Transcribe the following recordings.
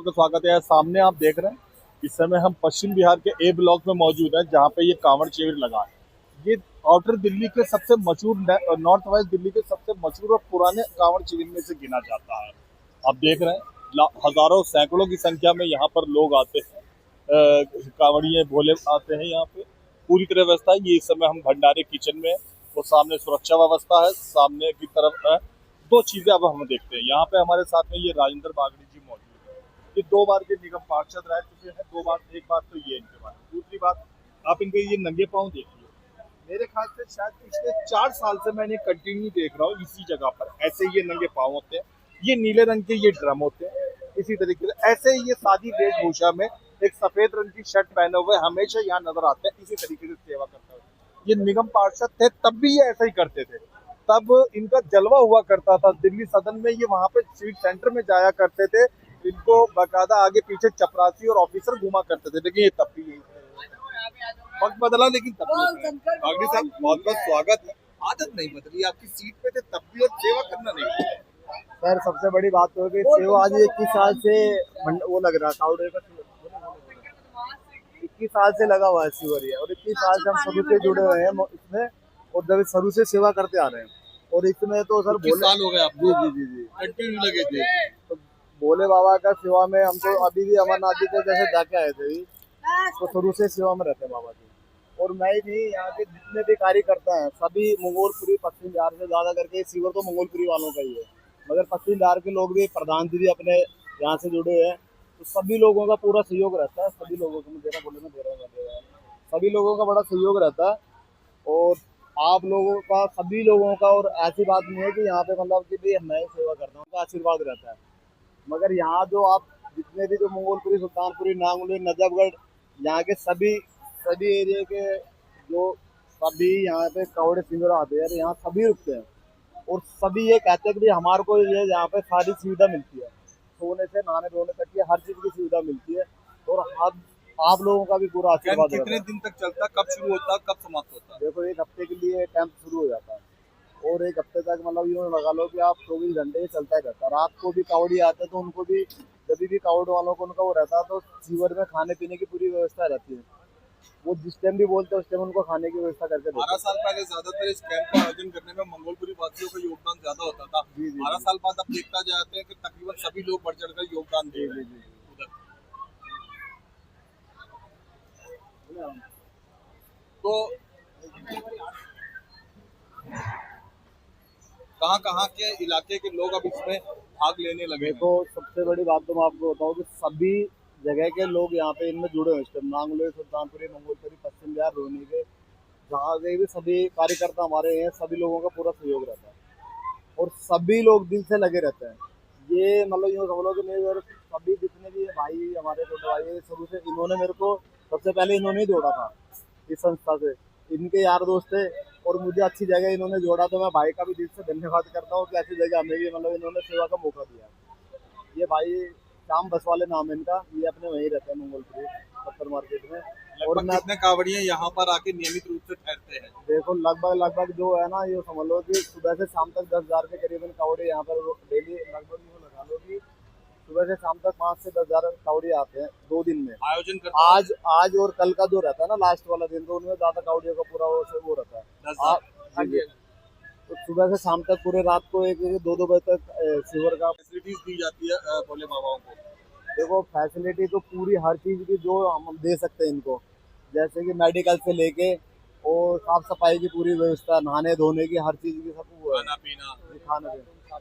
दर्शकों का स्वागत है। सामने आप देख रहे हैं, इस समय हम पश्चिम बिहार के ए ब्लॉक में मौजूद हैं, जहाँ पे ये कांवड़ शिविर लगा है। ये आउटर दिल्ली के सबसे मशहूर, नॉर्थ वेस्ट दिल्ली के सबसे मशहूर और पुराने कांवड़ शिविर में से गिना जाता है। आप देख रहे हैं, हजारों सैकड़ों की संख्या में यहाँ पर लोग आते हैं, कांवड़िए भोले आते हैं। यहाँ पे पूरी तरह व्यवस्था है। ये इस समय हम भंडारे किचन में, और सामने सुरक्षा व्यवस्था है, सामने की तरफ है। दो चीजें अब हम देखते हैं। यहाँ पे हमारे साथ में ये राजेंद्र बागड़ी जी मौजूद है। ये 2 बार के निगम पार्षद रह चुके हैं, 2 बार। एक बात तो ये इनके बारे में, दूसरी बात आप इनके ये नंगे पाँव देखिए। मेरे ख्याल से शायद पिछले 4 साल से मैंने कंटिन्यू देख रहा हूँ इसी जगह पर ऐसे ये नंगे पाँव होते हैं। ये नीले रंग के ये ड्रम होते हैं। इसी तरीके से ऐसे ही ये सादी वेशभूषा में एक सफेद रंग की शर्ट पहने हुए हमेशा यहाँ नजर आते हैं, इसी तरीके से सेवा करते हुए। ये निगम पार्षद थे तब भी ये ऐसा ही करते थे। तब इनका जलवा हुआ करता था दिल्ली सदन में, ये वहां पे स्वीट सेंटर में जाया करते थे। इनको बकायदा आगे पीछे चपरासी और ऑफिसर घुमा करते थे, लेकिन ये तब भी यही वक्त बदला, लेकिन तब भी। बागड़ी साहब, बहुत बहुत स्वागत है। आदत नहीं बदली, आपकी सीट पे थे तब भी, और सेवा करना नहीं। सर सबसे बड़ी बात तो है कि सेवा आज 21 साल से वो लग रहा था, 21 साल से लगा हुआ है शिविर ये, और 21 साल से हम शुरू से जुड़े हुए हैं इसमें, और जब शुरू से सेवा करते आ रहे हैं। और इसमें तो सर भोले साल हो गए आप? जी जी जी जी कंटिन्यू लगे थे। तो भोले बाबा का सेवा में हम तो अभी भी अमरनाथ जी के जैसे जाके आए थे, तो शुरू से सेवा में रहते हैं बाबा जी। और मैं भी यहाँ के जितने भी कार्यकर्ता हैं सभी मंगोलपुरी, पश्चिम बिहार से ज्यादा करके शिविर तो मंगोलपुरी वालों का ही है, मगर पश्चिम बिहार के लोग भी, प्रधान जी भी अपने यहाँ से जुड़े हैं। तो सभी लोगों का पूरा सहयोग रहता है, सभी लोगों को मुझे बोले में दे रहा हूँ, सभी लोगों का बड़ा सहयोग रहता है। और आप लोगों का, सभी लोगों का, और ऐसी बात नहीं है कि यहाँ पे मतलब कि भी मैं सेवा करता हूँ, उनका आशीर्वाद रहता है। मगर यहाँ जो आप जितने भी जो मंगोलपुरी, सुल्तानपुरी, नांगुली, नजफगढ़, यहाँ के सभी सभी एरिया के जो सभी यहाँ पे कावड़े शिविर आते हैं, यहाँ सभी रुकते हैं। और सभी ये कहते हैं कि हमारे को ये यहाँ पे सारी सुविधा मिलती है, सोने से नहाने धोने तक की हर चीज की सुविधा मिलती है। और आप लोगों का भी पूरा आशीर्वाद। कितने दिन तक चलता, कब शुरू होता, कब समाप्त होता? देखो, 1 हफ्ते के लिए कैंप शुरू हो जाता है, और 1 हफ्ते तक मतलब यूँ लगा लो कि आप 24 घंटे चलता ही रहता है। रात को भी कावड़ी आते हैं तो उनको भी, जब भी कावड़ वालों को उनका वो रहता है, तो शिविर में खाने पीने की पूरी व्यवस्था रहती है। वो जिस टाइम भी बोलते हैं उस टाइम उनको खाने की व्यवस्था करके देते हैं। 12 साल पहले ज्यादातर इस कैंप का आयोजन करने में मंगोलपुरी वासियों का योगदान ज्यादा होता था। 12 साल बाद अब देखता जाते हैं कि तकरीबन सभी लोग बढ़ चढ़कर योगदान दे रहे हैं उधर। तो कहाँ के इलाके के लोग अब इसमें भाग लेने लगे? देखो, सबसे बड़ी बात तो मैं आपको बताऊँ कि सभी जगह के लोग यहाँ पे इनमें जुड़े हुए हैं। नांगलोई, सुल्तानपुरी, मंगोलपुरी, पश्चिम बिहार, रोहनी के जहाँ गए भी सभी कार्यकर्ता हमारे हैं, सभी लोगों का पूरा सहयोग रहता है, और सभी लोग दिल से लगे रहते हैं। ये मतलब यूँ समझ लो कि मेरे सभी जितने भी भाई, हमारे छोटे भाई, शुरू से इन्होंने मेरे को, सबसे पहले इन्होंने ही जोड़ा था इस संस्था से। इनके यार दोस्त थे और मुझे अच्छी जगह इन्होंने जोड़ा, तो मैं भाई का भी दिल से धन्यवाद करता हूँ कि ऐसी जगह हमें भी मतलब इन्होंने सेवा का मौका दिया। ये भाई श्याम बस वाले नाम है इनका, ये अपने वहीं रहते हैं मंगोलपुरी पत्थर मार्केट में। और कितने कावड़िए यहाँ पर आके नियमित रूप से ठहरते हैं? देखो, लगभग जो है ना, ये समझ लो कि सुबह से शाम तक 10,000 के करीबन कावड़े यहाँ पर डेली, लगभग ये लगा लो कि सुबह से शाम तक 5 से 10,000 कावड़िए आते हैं 2 दिन में आयोजन करते हैं। आज और कल का जो रहता है ना, लास्ट वाला दिन, तो उनमें ज्यादा कावड़ियों का पूरा वो रहता है। तो सुबह से शाम तक पूरे रात को 1-2 बजे तक शिविर का फैसिलिटीज दी जाती है भोले बाबाओं को। देखो, फैसिलिटी तो पूरी हर चीज की जो हम दे सकते हैं इनको, जैसे कि मेडिकल से लेके और साफ सफाई की पूरी व्यवस्था, नहाने धोने की हर चीज की, सब वो है। खाना पीना, खाना पीना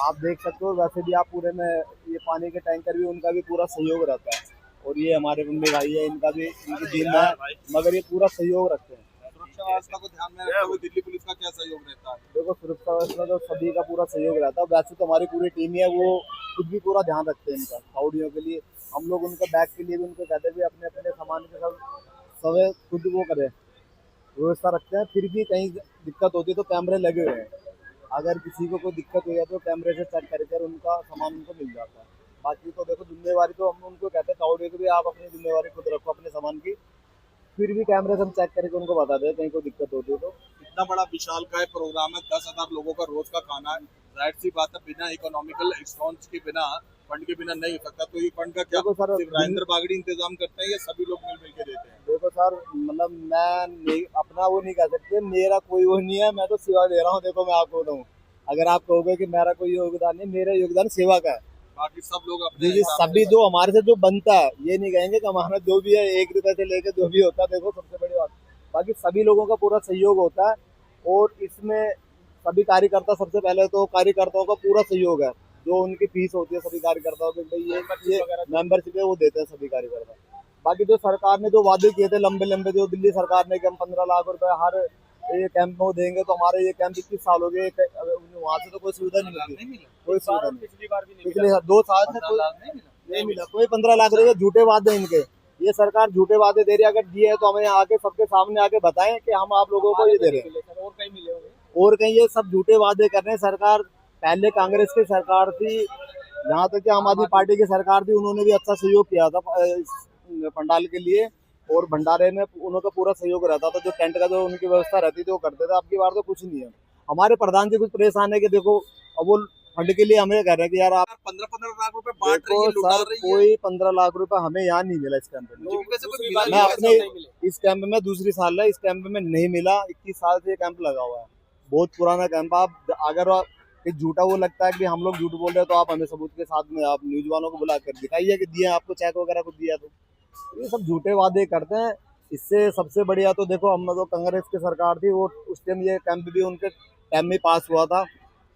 आप देख सकते हो। वैसे भी आप पूरे में ये पानी के टैंकर भी, उनका भी पूरा सहयोग रहता है। और ये हमारे मुंबई भाई है, इनका भी, इनकी टीम है, मगर ये पूरा सहयोग रखते हैं। सुरक्षा व्यवस्था को ध्यान में रखते हुए दिल्ली पुलिस का क्या सहयोग रहता है? देखो, सुरक्षा व्यवस्था तो सभी का पूरा सहयोग रहता है। वैसे तो हमारी पूरी टीम है, वो खुद भी पूरा ध्यान रखते हैं इनका, कावड़ियों के लिए। हम लोग उनके बैग के लिए भी उनको कहते हैं कि अपने अपने सामान के सब खुद वो करें, व्यवस्था रखते हैं। फिर भी कहीं दिक्कत होती है तो कैमरे लगे हुए हैं, अगर किसी को कोई दिक्कत हो जाए तो कैमरे से चेक करके उनका सामान उनको मिल जाता है। बाकी तो देखो, जिम्मेवारी तो हम उनको कहते हैं कावड़ियों की भी, आप अपनी जिम्मेवारी खुद रखो अपने सामान की। फिर भी कैमरे से हम चेक करके उनको बता दें कहीं कोई दिक्कत होती है तो। इतना बड़ा विशालकाय प्रोग्राम है, 10,000 लोगों का रोज का खाना है। जाहिर सी बात है, बिना इकोनॉमिकल रिस्पॉन्स के बिना फंड के बिना नहीं हो सकता, तो ये फंड का क्या देखो सर, सिर्फ राजेंद्र बागड़ी इंतजाम करते हैं या सभी लोग मिल मिल के देते हैं? देखो सर, मतलब मैं नहीं, अपना वो नहीं कह सकते, मेरा कोई वो नहीं है, मैं तो सेवा दे रहा हूँ। देखो मैं आपको बताऊँ, अगर आप कहोगे कि मेरा कोई योगदान नहीं, मेरा योगदान सेवा का है। बाकी सब लोग अपने जी जी, हिसाब सभी से जो हमारे से जो बनता है, ये नहीं कहेंगे कि हमारा जो भी है 1 रुपए से लेके जो भी होता है, देखो सबसे बड़ी बात, बाकी सभी लोगों का पूरा सहयोग होता है। और इसमें सभी कार्यकर्ता, सबसे पहले तो कार्यकर्ताओं का पूरा सहयोग है। जो उनकी फीस होती है सभी कार्यकर्ताओं की, भाई ये मेंबरशिप है, वो देते हैं सभी कार्यकर्ता। बाकी जो सरकार ने जो वादे किए थे लंबे लंबे, जो दिल्ली सरकार ने कि हम 15 लाख रुपए हर ये कैंप में वो देंगे, तो हमारे ये कैंप 21 साल हो गए, वहाँ से तो कोई सुविधा नहीं मिली, कोई सुविधा नहीं। पिछली बार भी नहीं पिछले 2 साल से कोई नहीं मिला, कोई 15 लाख रुपए झूठे वादे इनके। ये सरकार झूठे वादे दे रही है, अगर दिए है तो हमें आके सबके सामने आके बताएं कि हम आप लोगों को ये दे रहे हैं। और कहीं मिले होंगे। और कहीं ये सब झूठे वादे कर रहे हैं। सरकार पहले कांग्रेस की सरकार थी, यहाँ तक कि आम आदमी पार्टी की सरकार थी, उन्होंने भी अच्छा सहयोग किया था इस पंडाल के लिए, और भंडारे में उनका पूरा सहयोग रहता था। जो टेंट का जो उनकी व्यवस्था रहती थी वो करते थे। अब की बार तो कुछ नहीं है। हमारे प्रधान जी कुछ परेशान है कि देखो, अब वो फंड के लिए हमें कह रहे हैं कि यार आप 15-15 लाख रुपए बांट रही है, देखो लुटा सर, रही है। कोई 15 लाख रुपए हमें यहाँ नहीं मिला इस कैंप में। मुझे भी वैसे कुछ दूसरी मिला बार नहीं मैं है। अपने नहीं मिले। इस कैंप में दूसरी साल है, इस कैंप में नहीं मिला। 21 साल से ये कैंप लगा हुआ है, बहुत पुराना कैंप। आप अगर कि झूठा वो लगता है कि हम लोग झूठ बोल रहे हैं, तो आप हमें सबूत के साथ में आप न्यूज वालों को बुला कर दिखाइए कि दिए आपको चेक वगैरह कुछ दिया। तो ये सब झूठे वादे करते हैं। इससे सबसे बढ़िया तो देखो, हम तो कांग्रेस की सरकार थी, वो उस टाइम ये कैंप भी उनके टाइम में पास हुआ था,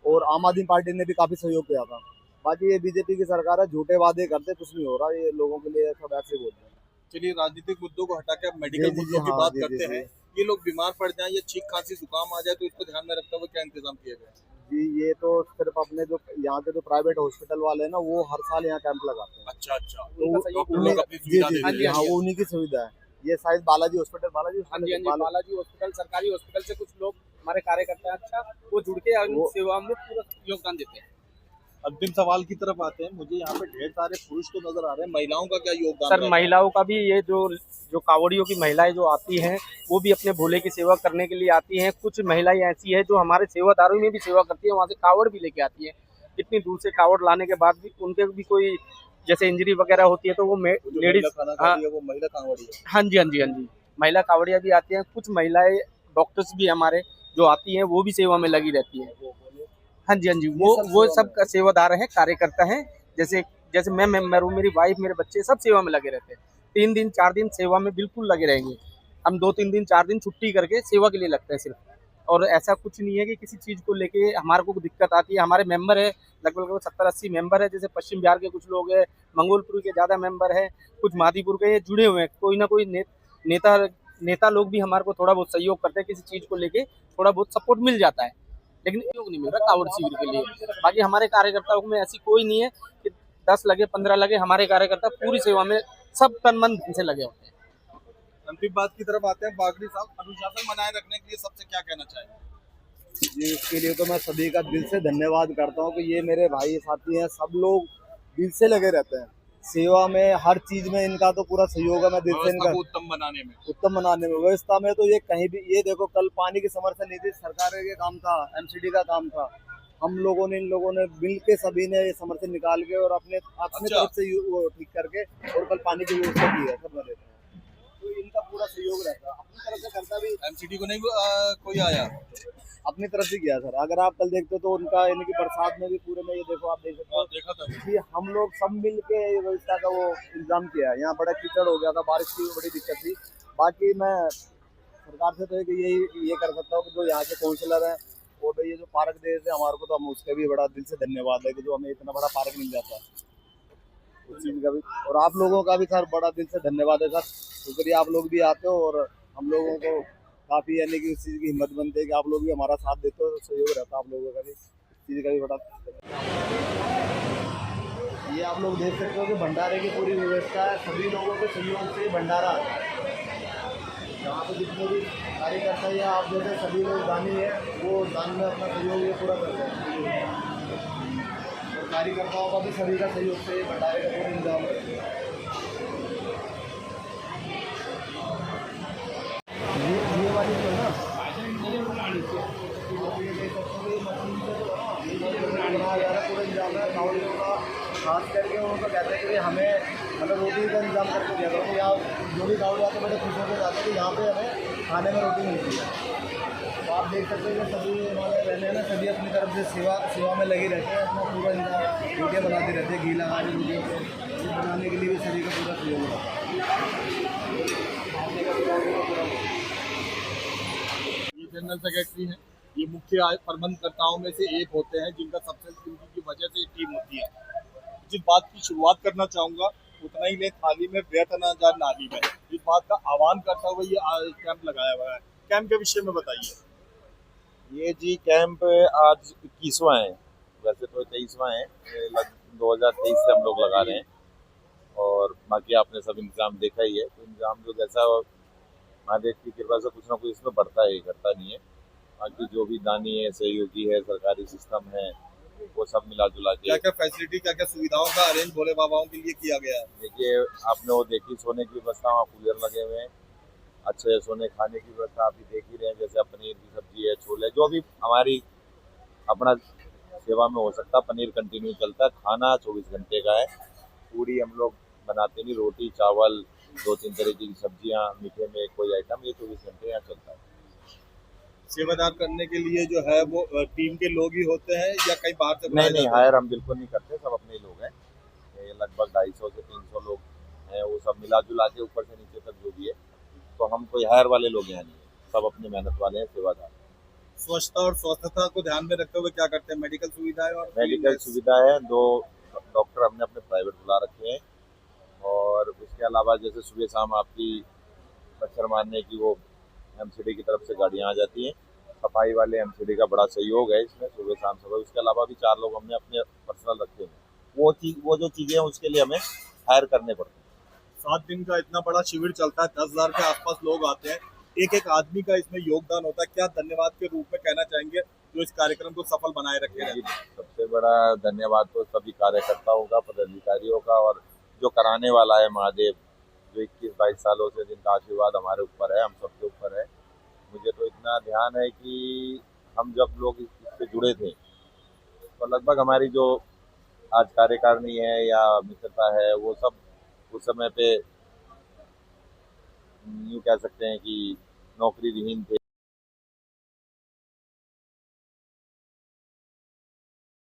और आम आदमी पार्टी ने भी काफी सहयोग किया था। बाकी ये बीजेपी की सरकार है, झूठे वादे करते, कुछ नहीं हो रहा। ये लोगों के लिए सब ऐसे बोलते हैं। चलिए, राजनीतिक मुद्दों को हटा के अब जी, मेडिकल जी, मुद्दों की हाँ, बात जी, जी, करते जी। हैं। ये लोग बीमार पड़ जाएं या छींक खांसी जुकाम आ जाए, तो इसको ध्यान में रखते हुए क्या इंतजाम किए गए? जी, ये तो सिर्फ अपने जो यहाँ के जो प्राइवेट हॉस्पिटल वाले हैं ना, वो हर साल यहाँ कैंप लगाते हैं। अच्छा अच्छा, तो डॉक्टर उन्हें- लोग अपनी जी सुविधा जी दे जी, देते हैं। हाँ, वो उन्हीं की सुविधा है। ये शायद बालाजी हॉस्पिटल, हाँ जी, हाँ जी, बालाजी हॉस्पिटल, सरकारी हॉस्पिटल से कुछ लोग हमारे कार्यकर्ता हैं, अच्छा वो जुड़ के वो- सेवा में पूरा योगदान देते हैं। अंतिम सवाल की तरफ आते हैं। मुझे यहाँ पे ढेर सारे पुरुष तो नजर आ रहे हैं, महिलाओं का क्या योगदान सर रहता है? महिलाओं का भी, ये जो कावड़ियों की महिलाएं जो आती हैं, वो भी अपने भोले की सेवा करने के लिए आती हैं। कुछ महिलाएं ऐसी हैं जो हमारे सेवादारों में भी सेवा करती हैं, वहाँ से कावड़ भी लेके आती हैं। इतनी दूर से कावड़ लाने के बाद भी उनके भी कोई जैसे इंजरी वगैरह होती है, तो वो जो महिला लेडीज, खाना खा रही है वो महिला कांवड़ी है। हाँ जी हाँ जी हाँ जी, महिला कावड़िया भी आती हैं। कुछ महिलाएं डॉक्टर्स भी हमारे जो आती हैं, वो भी सेवा में लगी रहती हैं। हाँ जी हाँ जी, वो सब का सेवादार हैं, कार्यकर्ता हैं। जैसे जैसे मैं मेंबर हूँ, मेरी वाइफ, मेरे बच्चे सब सेवा में लगे रहते हैं। 3 दिन 4 दिन सेवा में बिल्कुल लगे रहेंगे। हम 2-3 दिन 4 दिन छुट्टी करके सेवा के लिए लगते हैं सिर्फ। और ऐसा कुछ नहीं है कि किसी चीज़ को लेके हमारे को दिक्कत आती है। हमारे मेंबर है लगभग 70-80 मेंबर है। जैसे पश्चिम बिहार के कुछ लोग हैं, मंगोलपुर के ज़्यादा मेंबर है, कुछ मादीपुर के, ये जुड़े हुए हैं। कोई ना कोई नेता लोग भी हमारे को थोड़ा बहुत सहयोग करते हैं। किसी चीज़ को लेके थोड़ा बहुत सपोर्ट मिल जाता है, लेकिन योग नहीं मिल रहा कावड़ शिविर के लिए। बाकी हमारे कार्यकर्ताओं में ऐसी कोई नहीं है कि 10 लगे 15 लगे। हमारे कार्यकर्ता पूरी सेवा में सब तन मन धन से लगे होते हैं। अंतिम बात की तरफ आते हैं। बागड़ी साहब, अनुशासन बनाए रखने के लिए सबसे क्या कहना चाहेंगे? जी, इसके लिए तो मैं सभी का दिल से धन्यवाद करता हूँ कि ये मेरे भाई साथी हैं। सब लोग दिल से लगे रहते हैं सेवा में, हर चीज में इनका तो पूरा सहयोग है। मैं दिल से व्यवस्था इनका को उत्तम बनाने में। उत्तम बनाने में, व्यवस्था में तो ये कहीं भी, ये देखो कल पानी की समस्या नहीं थी, सरकार का काम था, एमसीडी का काम था। हम लोगों ने, इन लोगों ने मिल के सभी ने ये समर्थन निकाल के और अपने अच्छा। तरफ से वो ठीक करके और कल पानी की व्यवस्था की है। सब देते हैं, तो इनका पूरा सहयोग रहता है। अपनी तरफ से करता भी, एमसीडी को नहीं कोई आया? अपनी तरफ से किया सर। अगर आप कल देखते हो तो उनका इनकी बरसात में भी पूरे में, ये देखो आप देख सकते हो देखा था। कि हम लोग सब मिल के ये व्यवस्था का वो इंतजाम किया है। यहाँ बड़ा कीचड़ हो गया था, बारिश की बड़ी दिक्कत थी। बाकी मैं सरकार से तो यही ये कर सकता हूँ कि जो यहाँ के काउंसिलर हैं, और भाई ये जो पार्क दे देते हैं हमारे को, तो हम उसका भी बड़ा दिल से धन्यवाद है कि जो हमें इतना बड़ा पार्क मिल जाता है उस चीज़ का भी। और आप लोगों का भी सर बड़ा दिल से धन्यवाद है सर, शुक्रिया। आप लोग भी आते हो और हम लोगों को काफ़ी, यानी कि उस चीज़ की हिम्मत बनती है कि आप लोग भी हमारा साथ देते हो, सहयोग रहता है आप लोगों का भी, इस चीज़ का भी बड़ा। ये आप लोग देख सकते हो कि भंडारे की पूरी व्यवस्था है, सभी लोगों के सहयोग से भंडारा, यहाँ पे जितने भी कार्यकर्ता या आप जैसे सभी लोग दानी है, वो दान में अपना सहयोग ये पूरा करते हैं। और कार्यकर्ताओं का भी सभी का सहयोग से ये भंडारे का पूरा इंतजाम है। ये वाली जो है ना, मशीन से बनाया जा रहा है, पूरा इंतजाम है कावड़ियों का, खास करके उनको कहते हैं कि हमें मतलब रोटी का इंतजाम करके दिया करो। तो यहाँ जो भी कावड़ी आते हैं बड़े खुश होकर जाते हैं कि यहाँ पे हमें खाने में रोटी मिलती है। तो आप देख सकते हैं कि सभी हमारे रहने हैं ना, सभी अपनी तरफ से सेवा में लगे रहते हैं, अपना पूरा इंतजाम रोटियाँ बनाते रहते हैं, घी लगा के रोटियों को बनाने के लिए भी सभी का पूरा सहयोग रहता है। ये जनरल सेक्रेटरी हैं, ये मुख्य प्रबंधकर्ताओं में से एक होते हैं जिनका सक्सेस की वजह से टीम होती है। जिस बात की शुरुआत करना चाहूँगा उतना ही ले थाली में व्यर्थ न जा नाली में, इस बात का आह्वान करता हुआ ये कैंप लगाया हुआ है। कैंप के विषय में बताइए। ये जी कैंप आज 21वां है, वैसे तो 23वां है, 2023 से हम लोग लगा रहे हैं। और बाकी आपने सब इंतजाम देखा ही है, तो इंतजाम जो जैसा महादेव की कृपा से कुछ ना कुछ इसमें बढ़ता है, घटता नहीं है। बाकी जो भी दानी है, सहयोगी है, सरकारी सिस्टम है, वो सब मिला जुला के क्या क्या फैसिलिटी, क्या क्या सुविधाओं का अरेंज भोले बाबाओं के लिए किया गया है? देखिए, आपने वो देखी सोने की व्यवस्था, वहाँ कूलर लगे हुए हैं, अच्छे सोने खाने की व्यवस्था आप भी देख ही रहे हैं, जैसे पनीर की सब्जी है, छोले, जो भी हमारी अपना सेवा में हो सकता, पनीर कंटिन्यू चलता है। खाना 24 घंटे का है। पूरी हम लोग बनाते नहीं, रोटी चावल 2-3 तरीके की सब्जियां, मीठे में कोई आइटम, ये 24 घंटे यहाँ चलता है। सेवादार करने के लिए जो है वो टीम के लोग ही होते हैं या कई बाहर से बुलाए नहीं, जाते हैं? हायर हम बिल्कुल नहीं करते, सब अपने ही लोग हैं। ये लगभग 250 से 300 लोग हैं, वो सब मिला जुला के ऊपर से नीचे तक जो भी है। तो हम कोई हायर वाले लोग यहाँ नहीं है, सब अपनी मेहनत वाले हैं, सेवादार। स्वच्छता और स्वस्थता को ध्यान में रखते हुए क्या करते हैं? मेडिकल सुविधाएं और मेडिकल सुविधा है, 2 डॉक्टर हमने अपने प्राइवेट बुला रखे हैं। और उसके अलावा जैसे सुबह शाम आपकी मच्छर मारने की वो एमसीडी की तरफ से गाड़ियाँ आ जाती हैं। सफाई वाले एमसीडी का बड़ा सहयोग है इसमें, सुबह शाम सफाई। उसके अलावा भी 4 लोग हमने अपने पर्सनल रखे हुए हैं। वो जो चीज़ें हैं उसके लिए हमें हायर करने पड़ते हैं। 7 दिन का इतना बड़ा शिविर चलता है, 10,000 के आसपास लोग आते हैं, एक एक आदमी का इसमें योगदान होता है। क्या धन्यवाद के रूप में कहना चाहेंगे जो इस कार्यक्रम को सफल बनाए रखे हैं? सबसे बड़ा धन्यवाद तो सभी कार्यकर्ताओं का, पदाधिकारियों का, और जो कराने वाला है महादेव, जो 21-22 सालों से जिनका आशीर्वाद हमारे ऊपर है, हम सबके ऊपर है। मुझे तो इतना ध्यान है कि हम जब लोग इससे जुड़े थे तो लगभग हमारी जो आज कार्यकारिणी है या मित्रता है, वो सब उस समय पे यूँ कह सकते हैं कि नौकरी विहीन थे।